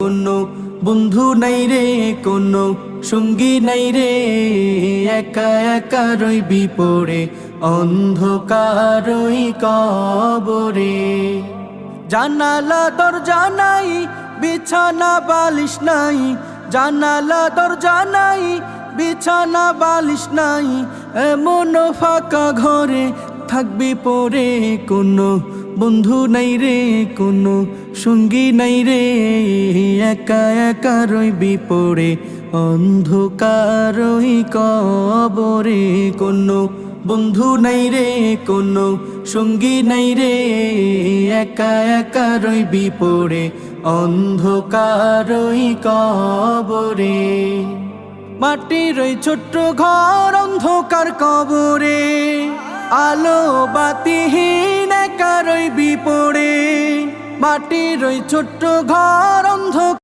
কোনো বন্ধু নাই রে, কোনো সঙ্গী নাই রে, একা একা রইবি পড়ে অন্ধকার ওই কবরে। জানালা দরজা নাই, বিছানা বালিশ নাই, জানালা দরজা নাই, বিছানা বালিশ নাই, এমন ফাঁকা ঘরে থাকবি পড়ে কোনো বন্ধু নাই রে, কোনো সঙ্গী নাই রে, একা একা রইবি পড়ে অন্ধকার ওই কবরে। কোনো বন্ধু নাই রে, কোনো সঙ্গী নাই রে, একা একা রইবি পড়ে অন্ধকার ওই কবরে। মাটির ওই ছোট্ট ঘর অন্ধকার কবরে, আলো বাতিহীন একা রইবি পড়ে। মাটির ওই ছোট্ট ঘর অন্ধকার